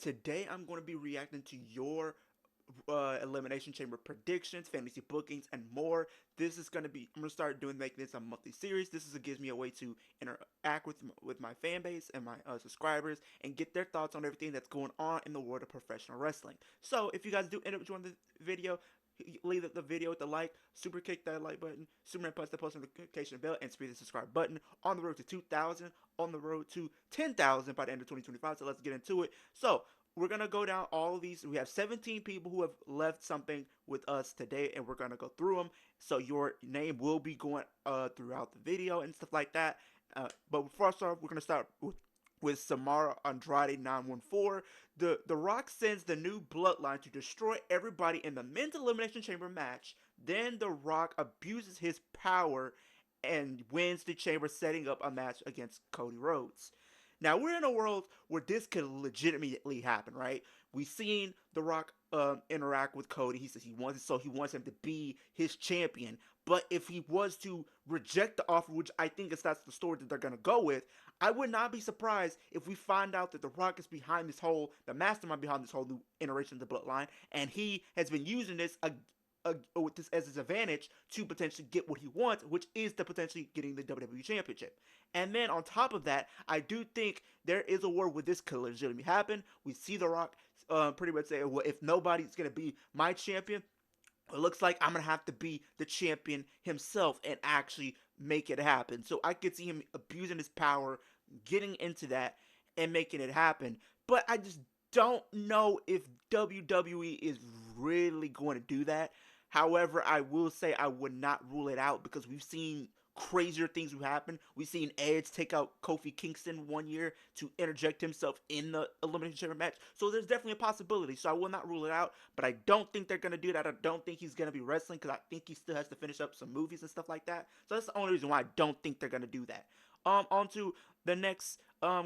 Today I'm going to be reacting to your Elimination Chamber predictions, fantasy bookings, and more. This is going to be, I'm going to start making this a monthly series. Gives me a way to interact with my fan base and my subscribers and get their thoughts on everything that's going on in the world of professional wrestling. So if you guys do end up enjoying the video, leave the video with a like, super kick that like button, super punch the post notification bell, and smash the subscribe button. On the road to 2,000, on the road to 10,000 by the end of 2025. So let's get into it. So we're gonna go down all of these. We have 17 people who have left something with us today, and we're gonna go through them. So your name will be going throughout the video and stuff like that. But before I start, we're gonna start with Samara Andrade 914. The Rock sends the new bloodline to destroy everybody in the men's elimination chamber match. Then the Rock abuses his power and wins the chamber, setting up a match against Cody Rhodes. Now we're in a world where this could legitimately happen, right? We've seen The Rock interact with Cody. He says he wants him to be his champion. But if he was to reject the offer, which I think that's the story that they're gonna go with, I would not be surprised if we find out that The Rock is behind the mastermind behind this whole new iteration of the Bloodline, and he has been using this with this as his advantage to potentially get what he wants, which is to potentially getting the WWE Championship. And then on top of that, I do think there is a world where this could legitimately happen. We see The Rock pretty much say, well, if nobody's going to be my champion, it looks like I'm going to have to be the champion himself and actually make it happen. So I could see him abusing his power, getting into that, and making it happen. But I just don't know if WWE is really going to do that. However, I will say I would not rule it out because we've seen crazier things have happened. We've seen Edge take out Kofi Kingston one year to interject himself in the Elimination Chamber match. So there's definitely a possibility. So I will not rule it out, but I don't think they're going to do that. I don't think he's going to be wrestling because I think he still has to finish up some movies and stuff like that. So that's the only reason why I don't think they're going to do that. On to the next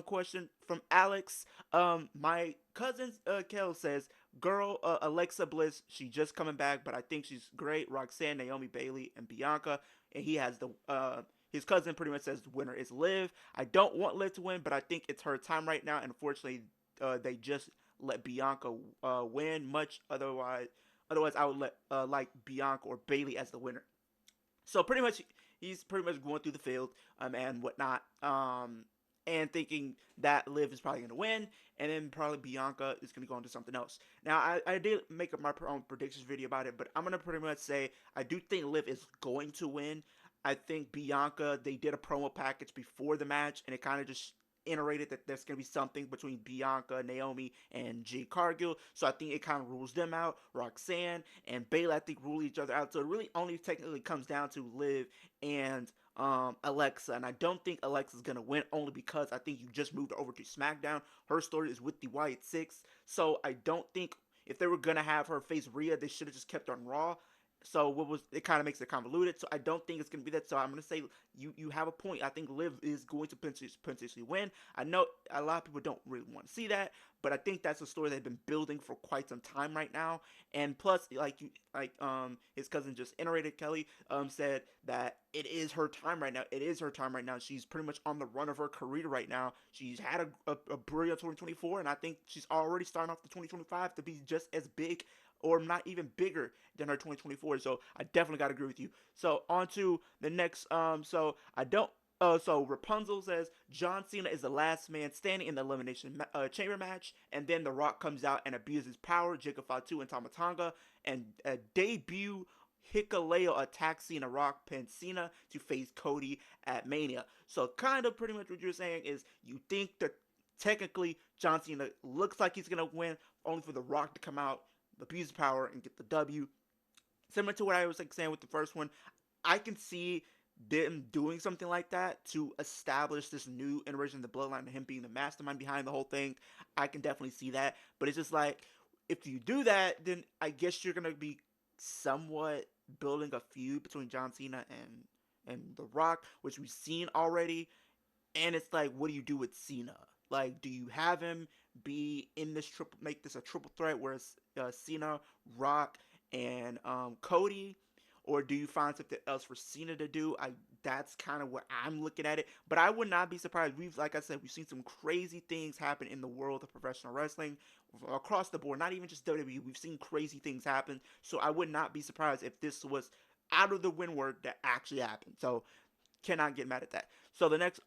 question from Alex. My cousin Kel says, girl, Alexa Bliss, she just coming back, but I think she's great. Roxanne, Naomi, Bailey, and Bianca. And he has the his cousin pretty much says the winner is Liv. I don't want Liv to win, but I think it's her time right now. And unfortunately, they just let Bianca win. Otherwise, I would like Bianca or Bailey as the winner. So pretty much, he's pretty much going through the field and whatnot. And thinking that Liv is probably going to win, and then probably Bianca is going to go into something else. Now, I did make up my own predictions video about it, but I'm going to pretty much say I do think Liv is going to win. I think Bianca, they did a promo package before the match, and it kind of just iterated that there's going to be something between Bianca, Naomi, and Jade Cargill. So I think it kind of rules them out. Roxanne and Bayley, I think, rule each other out. So it really only technically comes down to Liv and Alexa, and I don't think Alexa's gonna win only because I think you just moved her over to SmackDown. Her story is with the Wyatt Six, so I don't think if they were gonna have her face Rhea, they should have just kept her on Raw. So what was it kind of makes it convoluted. So I don't think it's gonna be that. So I'm gonna say you have a point. I think Liv is going to potentially win. I know a lot of people don't really want to see that, but I think that's a story they've been building for quite some time right now. And plus, his cousin just iterated, Kelly said that it is her time right now. It is her time right now. She's pretty much on the run of her career right now. She's had a brilliant 2024, and I think she's already starting off the 2025 to be just as big or not even bigger than her 2024. So I definitely got to agree with you. So on to the next. So I don't. So Rapunzel says John Cena is the last man standing in the Elimination Chamber match, and then The Rock comes out and abuses power. Jacob Fatu and Tamatanga, and debut Hikuleo attacks Cena. Rock pins Cena to face Cody at Mania. So kind of pretty much what you're saying is you think that technically John Cena looks like he's gonna win, only for The Rock to come out, abuse power, and get the W. Similar to what I was saying with the first one, I can see them doing something like that to establish this new iteration of the Bloodline and him being the mastermind behind the whole thing. I can definitely see that. But it's just like, if you do that, then I guess you're going to be somewhat building a feud between John Cena and The Rock, which we've seen already. And it's like, what do you do with Cena? Like, do you have him be in this make this a triple threat where it's Cena, Rock, and Cody? Or do you find something else for Cena to do? I that's kind of where I'm looking at it. But I would not be surprised. Like I said, we've seen some crazy things happen in the world of professional wrestling across the board. Not even just WWE. We've seen crazy things happen. So I would not be surprised if this was out of the windward that actually happened. So cannot get mad at that. So the next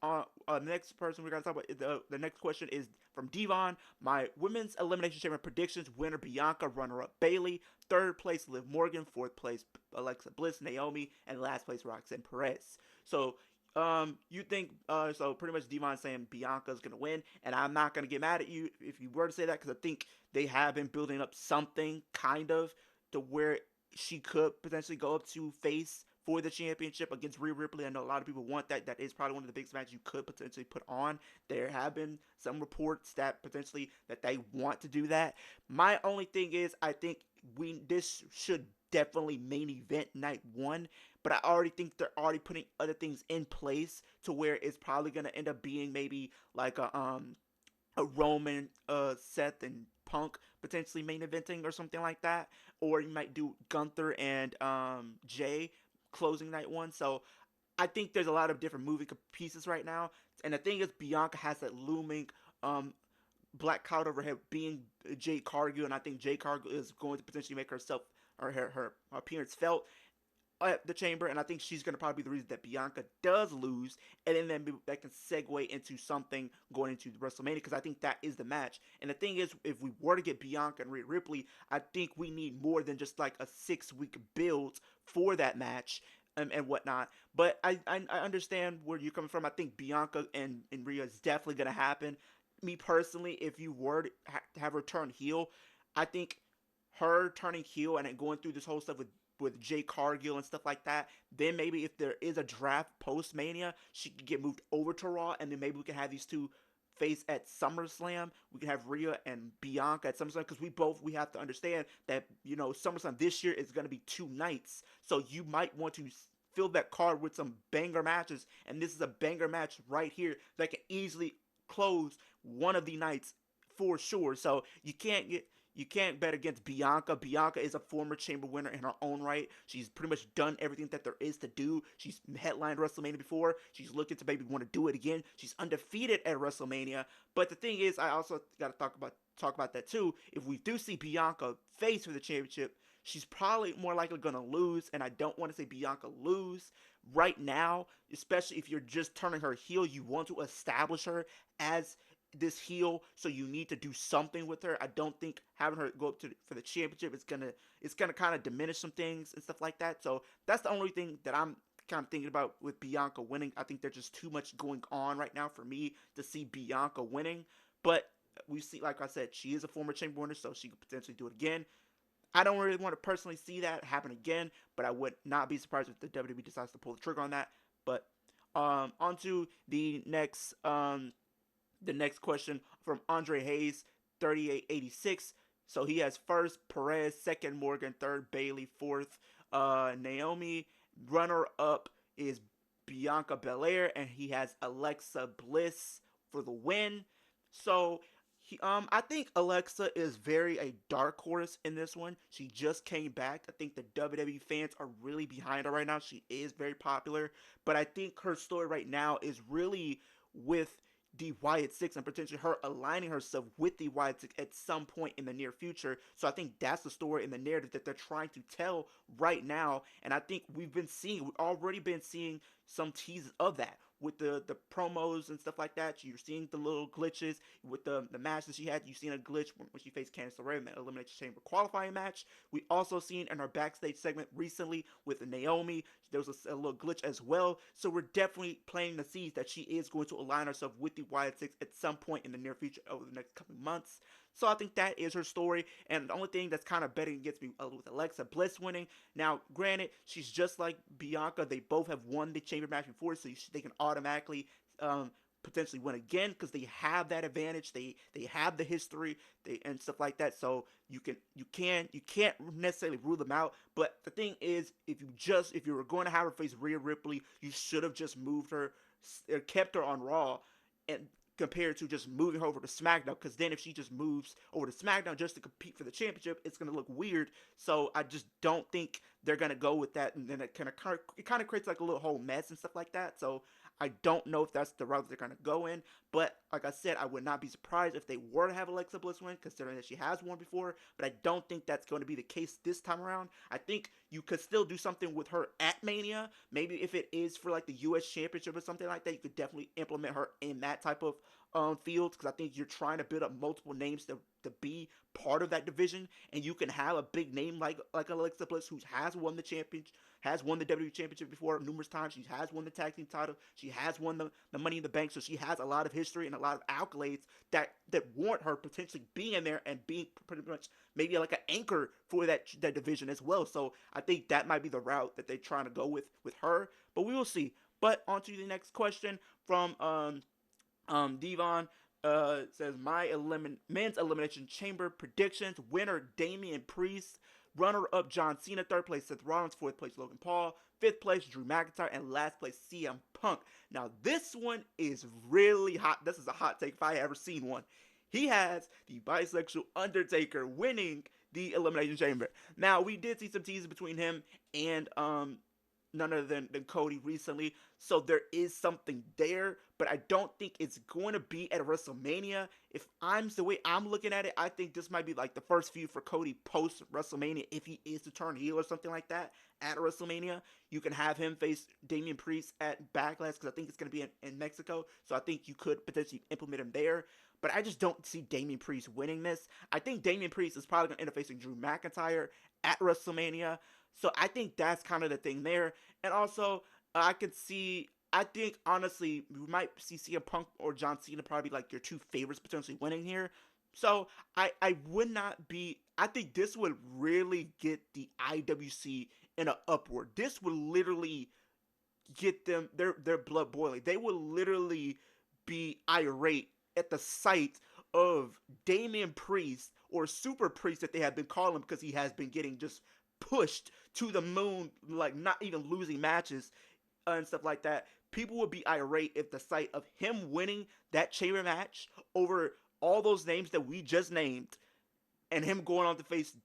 person we're gonna talk about, the next question is from Devon. My women's elimination chamber predictions: winner Bianca, runner-up Bailey, third place Liv Morgan, fourth place Alexa Bliss, Naomi, and last place Roxanne Perez. So you think so pretty much Devon saying Bianca's gonna win, and I'm not gonna get mad at you if you were to say that, because I think they have been building up something kind of to where she could potentially go up to face for the championship against Rhea Ripley. I know a lot of people want that. That is probably one of the biggest matches you could potentially put on. There have been some reports that potentially that they want to do that. My only thing is, I think this should definitely main event night one, but I already think they're already putting other things in place to where it's probably gonna end up being maybe like a Roman, Seth, and Punk potentially main eventing or something like that, or you might do Gunther and Jay closing night one. So I think there's a lot of different moving pieces right now, and the thing is, Bianca has that looming um, black cloud over her being Jade Cargill, and I think Jade Cargill is going to potentially make herself or her appearance felt at the chamber, and I think she's going to probably be the reason that Bianca does lose, and then that can segue into something going into WrestleMania, because I think that is the match. And the thing is, if we were to get Bianca and Rhea Ripley, I think we need more than just like a 6-week build for that match and whatnot. But I understand where you're coming from. I think Bianca and Rhea is definitely going to happen. Me personally, if you were to have her turn heel, I think her turning heel and then going through this whole stuff with Jay Cargill and stuff like that, then maybe if there is a draft post Mania, she could get moved over to Raw, and then maybe we can have these two face at SummerSlam. We can have Rhea and Bianca at SummerSlam, because we have to understand that SummerSlam this year is going to be 2 nights, so you might want to fill that card with some banger matches, and this is a banger match right here that can easily close one of the nights for sure. So you can't bet against Bianca. Bianca is a former Chamber winner in her own right. She's pretty much done everything that there is to do. She's headlined WrestleMania before. She's looking to maybe want to do it again. She's undefeated at WrestleMania. But the thing is, I also got to talk about that too. If we do see Bianca face for the championship, she's probably more likely going to lose, and I don't want to say Bianca lose right now, especially if you're just turning her heel. You want to establish her as this heel, so you need to do something with her. I don't think having her go up for the championship is gonna kind of diminish some things and stuff like that. So that's the only thing that I'm kind of thinking about with Bianca winning. I think there's just too much going on right now for me to see Bianca winning. But we see, like I said, she is a former chamber winner, so she could potentially do it again. I don't really want to personally see that happen again, but I would not be surprised if the WWE decides to pull the trigger on that. But on to the next question from Andre Hayes, 3886. So he has first Perez, second Morgan, third Bailey, fourth Naomi. Runner up is Bianca Belair, and he has Alexa Bliss for the win. So I think Alexa is very a dark horse in this one. She just came back. I think the WWE fans are really behind her right now. She is very popular, but I think her story right now is really with the Wyatt Six, and potentially her aligning herself with the Wyatt Six at some point in the near future. So I think that's the story and the narrative that they're trying to tell right now. And I think we've already been seeing some teases of that with the promos and stuff like that. You're seeing the little glitches with the match that she had. You've seen a glitch when she faced Candice LeRae in the Elimination Chamber qualifying match. We also seen in our backstage segment recently with Naomi, there was a little glitch as well. So we're definitely planting the seeds that she is going to align herself with the Wyatt Six at some point in the near future over the next couple months. So I think that is her story. And the only thing that's kind of betting against me with Alexa Bliss winning. Now, granted, she's just like Bianca. They both have won the chamber match before, so they can automatically potentially win again, because they have that advantage. They have the history and stuff like that. So you can't necessarily rule them out. But the thing is, if you were going to have her face Rhea Ripley, you should have just moved her, kept her on Raw, and compared to just moving her over to SmackDown. Because then if she just moves over to SmackDown just to compete for the championship, it's gonna look weird. So I just don't think they're gonna go with that, and then it kind of creates like a little whole mess and stuff like that. So I don't know if that's the route they're gonna go in. But like I said, I would not be surprised if they were to have Alexa Bliss win, considering that she has won before. But I don't think that's going to be the case this time around. I think you could still do something with her at Mania. Maybe if it is for like the U.S. Championship or something like that, you could definitely implement her in that type of field, because I think you're trying to build up multiple names to be part of that division, and you can have a big name like Alexa Bliss, who has won the championship, has won the WWE Championship before numerous times. She has won the tag team title. She has won the Money in the Bank. So she has a lot of history and a lot of accolades that warrant her potentially being in there and being pretty much maybe like an anchor for that division as well. So I think that might be the route that they're trying to go with her. But we will see. But on to the next question from Devon. Says men's elimination chamber predictions: winner Damian Priest, runner up John Cena, third place Seth Rollins, fourth place Logan Paul, fifth place Drew McIntyre, and last place CM Punk. Now this one is really hot. This is a hot take if I ever seen one. He has the bisexual Undertaker winning the elimination chamber. Now we did see some teases between him and none other than Cody recently. So there is something there, but I don't think it's going to be at WrestleMania. If I'm the way I'm looking at it, I think this might be like the first feud for Cody post WrestleMania, if he is to turn heel or something like that at WrestleMania. You can have him face Damian Priest at Backlash, because I think it's going to be in Mexico. So I think you could potentially implement him there. But I just don't see Damian Priest winning this. I think Damian Priest is probably going to end up facing Drew McIntyre at WrestleMania. So I think that's kind of the thing there. And also, I think honestly, we might see CM Punk or John Cena probably like your two favorites potentially winning here. So I would not be, I think this would really get the IWC in an upward. This would literally get them their blood boiling. They would literally be irate at the sight of Damian Priest, or Super Priest that they have been calling him, because he has been getting just pushed to the moon, like not even losing matches and stuff like that. People would be irate if the sight of him winning that chamber match over all those names that we just named, and him going on to face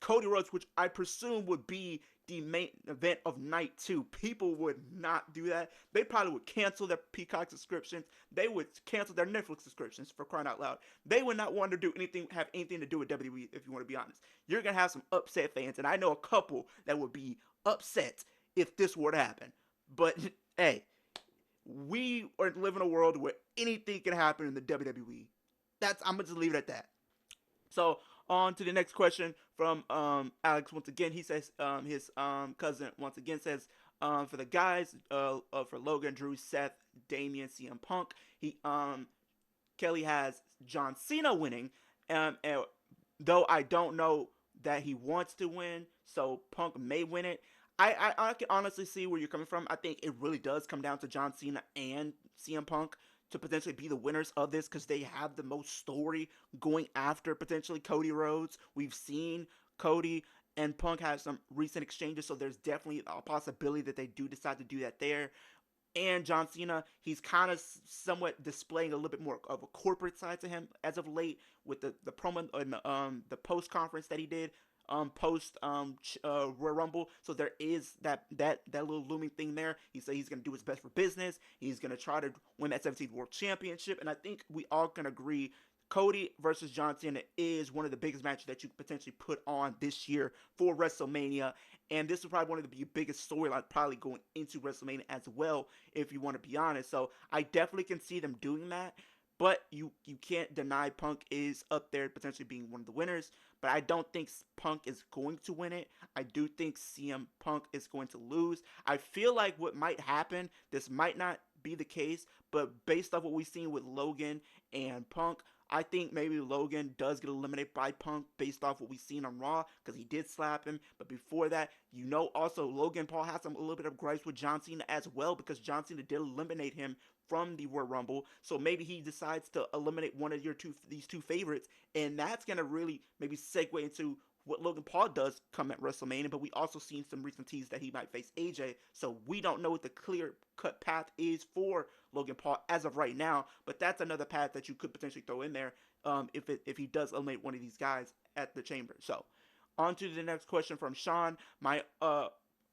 Cody Rhodes, which I presume would be the main event of night two. People would not do that. They probably would cancel their Peacock subscriptions. They would cancel their Netflix subscriptions, for crying out loud. They would not want to have anything to do with WWE, if you want to be honest. You're going to have some upset fans, and I know a couple that would be upset if this were to happen. But, hey, we are living in a world where anything can happen in the WWE. I'm going to just leave it at that. So, on to the next question from Alex. Once again, he says his cousin once again says for the guys, for Logan, Drew, Seth, Damian, CM Punk, Kelly has John Cena winning, and though I don't know that he wants to win, so Punk may win it. I can honestly see where you're coming from. I think it really does come down to John Cena and CM Punk to potentially be the winners of this, because they have the most story going after potentially Cody Rhodes. We've seen Cody and Punk have some recent exchanges, so there's definitely a possibility that they do decide to do that there. And John Cena, he's kind of somewhat displaying a little bit more of a corporate side to him as of late, with the promo and the post conference that he did post Royal Rumble. So there is that little looming thing there. He said he's going to do his best for business. He's going to try to win that 17th World Championship. And I think we all can agree Cody versus John Cena is one of the biggest matches that you could potentially put on this year for WrestleMania. And this is probably one of the biggest storylines probably going into WrestleMania as well, if you want to be honest. So I definitely can see them doing that. But you can't deny Punk is up there potentially being one of the winners. But I don't think Punk is going to win it. I do think CM Punk is going to lose. I feel like what might happen, this might not be the case, but based off what we've seen with Logan and Punk, I think maybe Logan does get eliminated by Punk based off what we've seen on Raw, because he did slap him. But before that, also Logan Paul has a little bit of gripes with John Cena as well, because John Cena did eliminate him from the Royal Rumble. So maybe he decides to eliminate one of these two favorites, and that's going to really maybe segue into what Logan Paul does come at WrestleMania, but we also seen some recent teas that he might face AJ. So we don't know what the clear cut path is for Logan Paul as of right now. But that's another path that you could potentially throw in there if he does eliminate one of these guys at the Chamber. So on to the next question from Sean. My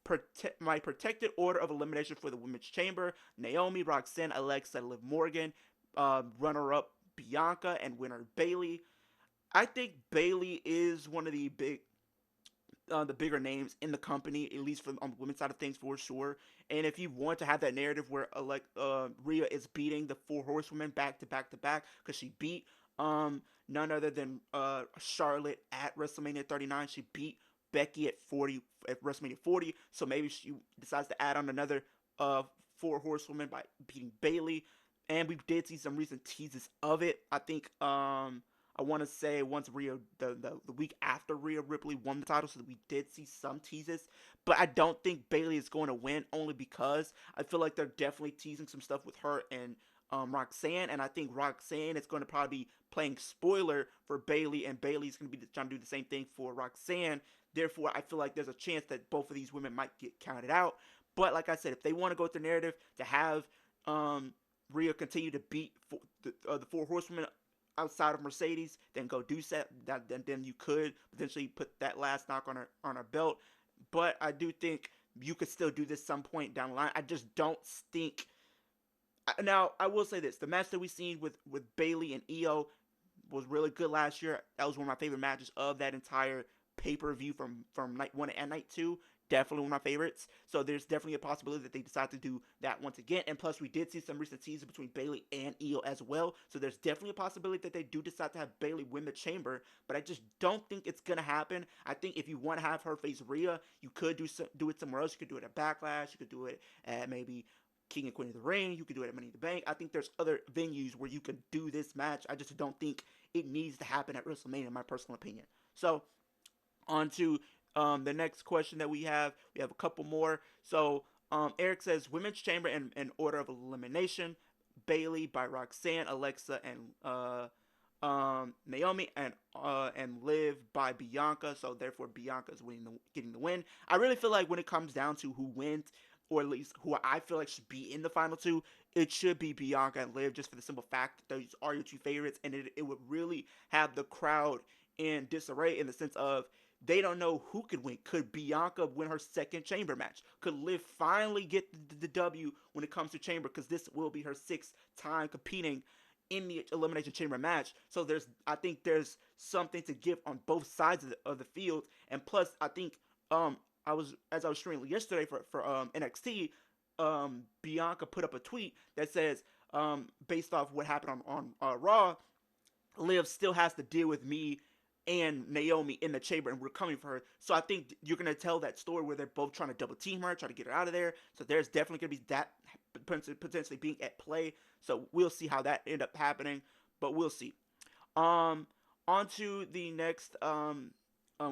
protected order of elimination for the Women's Chamber: Naomi, Roxanne, Alexa, Liv Morgan, runner-up Bianca, and winner Bayley. I think Bayley is one of the bigger names in the company, at least on the women's side of things for sure. And if you want to have that narrative where Rhea is beating the four horsewomen back to back to back, because she beat none other than Charlotte at WrestleMania 39. She beat Becky at WrestleMania 40. So maybe she decides to add on another four horsewomen by beating Bayley. And we did see some recent teases of it. I think I want to say once the week after Rhea Ripley won the title, so we did see some teases. But I don't think Bayley is going to win, only because I feel like they're definitely teasing some stuff with her and Roxanne, and I think Roxanne is going to probably be playing spoiler for Bayley, and Bayley's going to be trying to do the same thing for Roxanne. Therefore, I feel like there's a chance that both of these women might get counted out. But like I said, if they want to go with the narrative to have Rhea continue to beat the four horsewomen outside of Mercedes, then go do that. Then you could potentially put that last knock on her belt. But I do think you could still do this some point down the line. I just don't think. Now I will say this: the match that we seen with Bayley and Io was really good last year. That was one of my favorite matches of that entire pay-per-view from night 1 and night 2. Definitely one of my favorites. So there's definitely a possibility that they decide to do that once again. And plus, we did see some recent teases between Bayley and Io as well. So there's definitely a possibility that they do decide to have Bayley win the Chamber. But I just don't think it's gonna happen. I think if you want to have her face Rhea, you could do it somewhere else. You could do it at Backlash. You could do it at maybe King and Queen of the Ring. You could do it at Money in the Bank. I think there's other venues where you could do this match. I just don't think it needs to happen at WrestleMania, in my personal opinion. So on to the next question that we have. We have a couple more. So Eric says Women's Chamber in order of elimination: Bayley by Roxanne, Alexa and Naomi, and Liv by Bianca. So therefore Bianca is getting the win. I really feel like when it comes down to who wins, or at least who I feel like should be in the final two, it should be Bianca and Liv, just for the simple fact that those are your two favorites, and it would really have the crowd in disarray in the sense of they don't know who could win. Could Bianca win her second Chamber match? Could Liv finally get the W when it comes to Chamber? Because this will be her 6th time competing in the Elimination Chamber match. So I think there's something to give on both sides of the field. And plus, I think as I was streaming yesterday for NXT, Bianca put up a tweet that says, based off what happened on Raw, Liv still has to deal with me and Naomi in the Chamber, and we're coming for her. So I think you're going to tell that story where they're both trying to double team her, try to get her out of there. So there's definitely going to be that potentially being at play. So we'll see how that end up happening, but we'll see. On to the next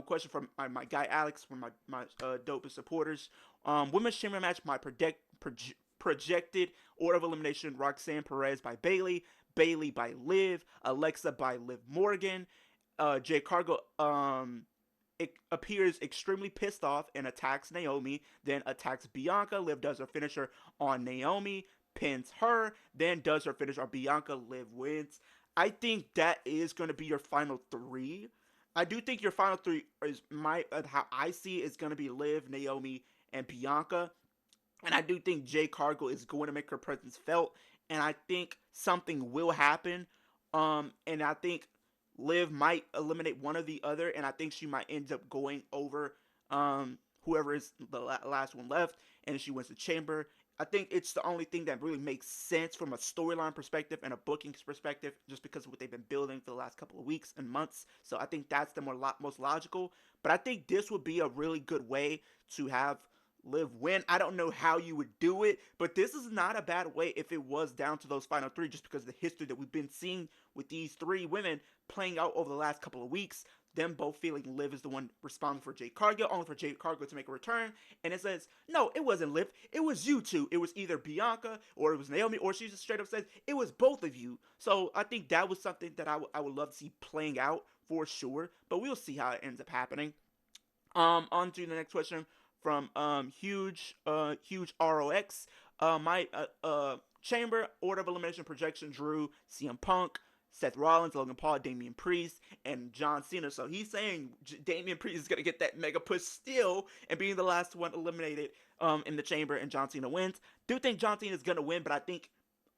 question from my guy Alex, one of my dopest supporters. Women's Chamber match, my projected order of elimination: Roxanne Perez by Bayley, Bayley by Liv, Alexa by Liv Morgan. Jade Cargill it appears extremely pissed off and attacks Naomi, then attacks Bianca. Liv does her finisher on Naomi, pins her, then does her finisher on Bianca. Liv wins. I think that is going to be your final 3. I do think your final 3 is how I see it, is going to be Liv, Naomi, and Bianca. And I do think Jade Cargill is going to make her presence felt, and I think something will happen. And I think Liv might eliminate one or the other, and I think she might end up going over whoever is the last one left, and she wins the Chamber. I think it's the only thing that really makes sense from a storyline perspective and a bookings perspective, just because of what they've been building for the last couple of weeks and months. So I think that's the most logical. But I think this would be a really good way to have Liv win. I don't know how you would do it, but this is not a bad way if it was down to those final three, just because of the history that we've been seeing with these three women playing out over the last couple of weeks. Them both feeling Liv is the one responsible for Jade Cargill, only for Jade Cargill to make a return. And it says, no, it wasn't Liv. It was you two. It was either Bianca or it was Naomi, or she just straight up says, it was both of you. So I think that was something that I would love to see playing out for sure. But we'll see how it ends up happening. On to the next question from huge ROX. My chamber order of elimination projection drew CM Punk, Seth Rollins, Logan Paul, Damian Priest, and John Cena. So he's saying Damian Priest is gonna get that mega push still, and being the last one eliminated in the chamber, and John Cena wins. Do think John Cena is gonna win, but I think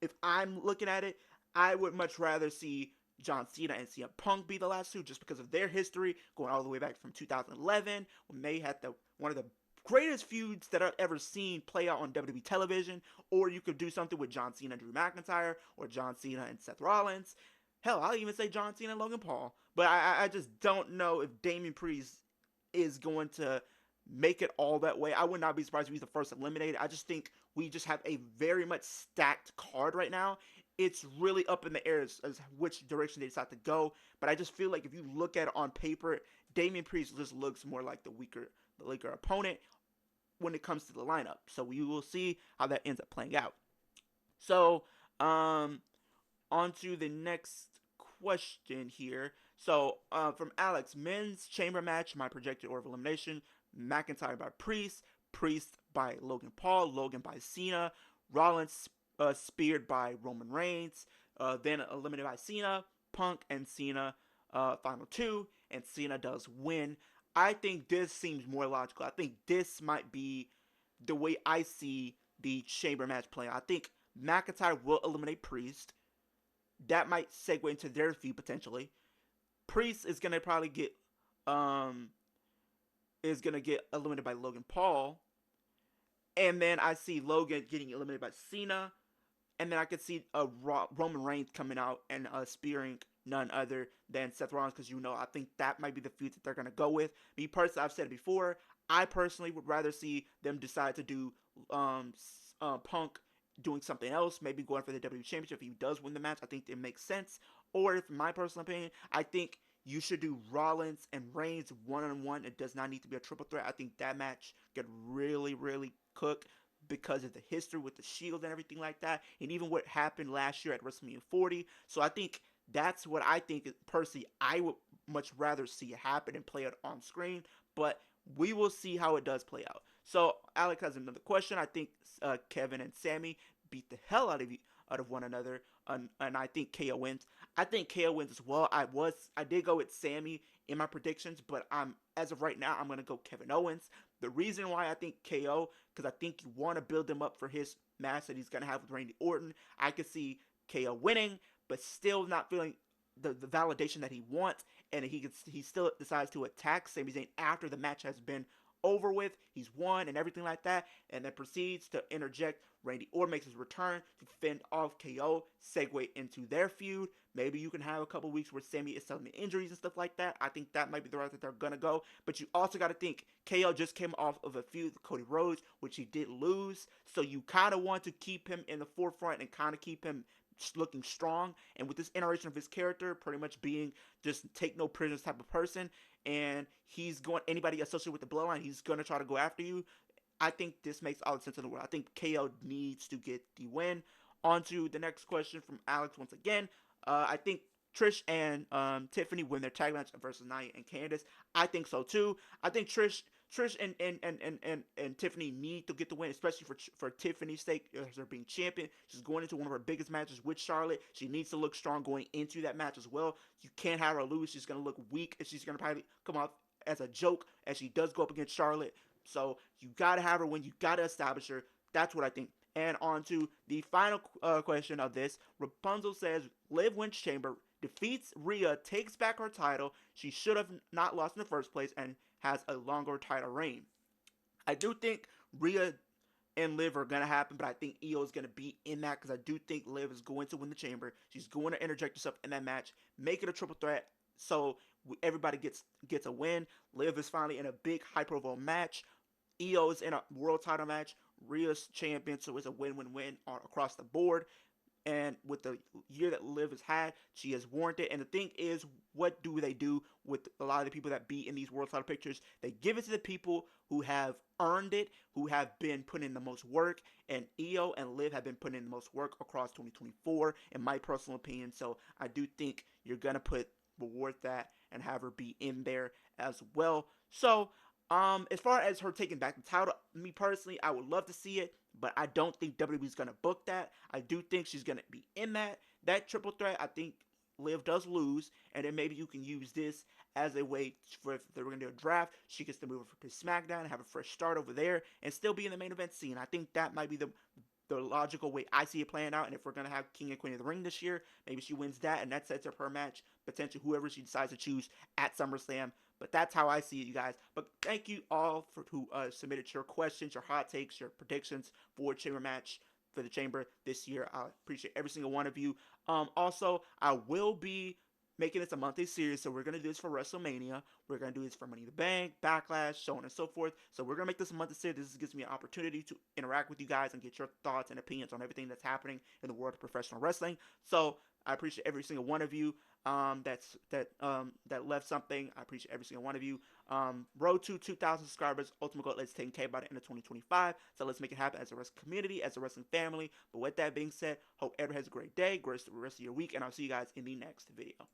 if I'm looking at it, I would much rather see John Cena and CM Punk be the last two, just because of their history going all the way back from 2011 when they had one of the greatest feuds that I've ever seen play out on WWE television. Or you could do something with John Cena and Drew McIntyre, or John Cena and Seth Rollins. Hell, I'll even say John Cena and Logan Paul. But I just don't know if Damian Priest is going to make it all that way. I would not be surprised if he's the first eliminated. I just think we just have a very much stacked card right now. It's really up in the air as which direction they decide to go. But I just feel like if you look at it on paper, Damian Priest just looks more like the weaker opponent when it comes to the lineup. So we will see how that ends up playing out. So, on to the next question here. So, from Alex, men's chamber match, my projected order of elimination: McIntyre by Priest, Priest by Logan Paul, Logan by Cena, Rollins speared by Roman Reigns, then eliminated by Cena, Punk and Cena, final two, and Cena does win. I think this seems more logical. I think this might be the way I see the chamber match playing. I think McIntyre will eliminate Priest. That might segue into their feud potentially. Priest is gonna probably get eliminated by Logan Paul, and then I see Logan getting eliminated by Cena, and then I could see Roman Reigns coming out and spearing none other than Seth Rollins, because I think that might be the feud that they're gonna go with. Me personally, I've said it before, I personally would rather see them decide to do Punk doing something else, maybe going for the WWE Championship. If he does win the match, I think it makes sense. Or, if my personal opinion, I think you should do Rollins and Reigns one-on-one. It does not need to be a triple threat. I think that match could really, really cook because of the history with the Shield and everything like that, and even what happened last year at WrestleMania 40. So I think that's what I think, personally, I would much rather see happen and play it on screen, but we will see how it does play out. So Alex has another question. I think Kevin and Sammy beat the hell out of one another, and I think KO wins. I think KO wins as well. I did go with Sammy in my predictions, but as of right now, I'm gonna go Kevin Owens. The reason why I think KO, because I think you want to build him up for his match that he's gonna have with Randy Orton. I could see KO winning, but still not feeling the validation that he wants, and he still decides to attack Sami Zayn after the match has been over with, he's won and everything like that, and then proceeds to interject. Randy Orton makes his return to fend off KO, segue into their feud. Maybe you can have a couple weeks where Sammy is selling the injuries and stuff like that. I think that might be the route that they're gonna go. But you also got to think KO just came off of a feud with Cody Rhodes, which he did lose. So you kind of want to keep him in the forefront and kind of keep him looking strong. And with this iteration of his character pretty much being just take no prisoners type of person, and he's going, anybody associated with the bloodline, he's going to try to go after you. I think this makes all the sense in the world. I think KO needs to get the win. On to the next question from Alex once again. I think Trish and Tiffany win their tag match versus Nia and Candice. I think so too. I think Trish and Tiffany need to get the win, especially for Tiffany's sake, as her being champion. She's going into one of her biggest matches with Charlotte. She needs to look strong going into that match as well. You can't have her lose. She's going to look weak, and she's going to probably come off as a joke as she does go up against Charlotte. So you got to have her win. You got to establish her. That's what I think. And on to the final question of this. Rapunzel says, Liv wins Chamber, defeats Rhea, takes back her title. She should have not lost in the first place, and has a longer title reign. I do think Rhea and Liv are going to happen, but I think Io is going to be in that, because I do think Liv is going to win the Chamber. She's going to interject herself in that match, make it a triple threat, so everybody gets a win. Liv is finally in a big high-profile match. Io is in a world title match. Rhea's champion, so it's a win-win-win across the board. And with the year that Liv has had, she has warranted. And the thing is, what do they do with a lot of the people that be in these world title pictures? They give it to the people who have earned it, who have been putting in the most work. And Io and Liv have been putting in the most work across 2024, in my personal opinion. So I do think you're gonna reward that and have her be in there as well. So as far as her taking back the title, me personally, I would love to see it, but I don't think WWE's gonna book that. I do think she's gonna be in that triple threat. I think Liv does lose, and then maybe you can use this as a way for if they're gonna do a draft, she gets to move over to SmackDown and have a fresh start over there, and still be in the main event scene. I think that might be the logical way I see it playing out. And if we're gonna have King and Queen of the Ring this year, maybe she wins that, and that sets up her match, potentially whoever she decides to choose at SummerSlam. But that's how I see it, you guys. But thank you all for who submitted your questions, your hot takes, your predictions for Chamber match for the Chamber this year. I appreciate every single one of you. Also, I will be making this a monthly series, so we're gonna do this for WrestleMania. We're gonna do this for Money in the Bank, Backlash, so on and so forth. So we're gonna make this a monthly series. This gives me an opportunity to interact with you guys and get your thoughts and opinions on everything that's happening in the world of professional wrestling. So I appreciate every single one of you that left something. I appreciate every single one of you. Road to 2,000 subscribers. Ultimate goal is 10K by the end of 2025. So let's make it happen as a wrestling community, as a wrestling family. But with that being said, hope everyone has a great day, great rest of your week, and I'll see you guys in the next video.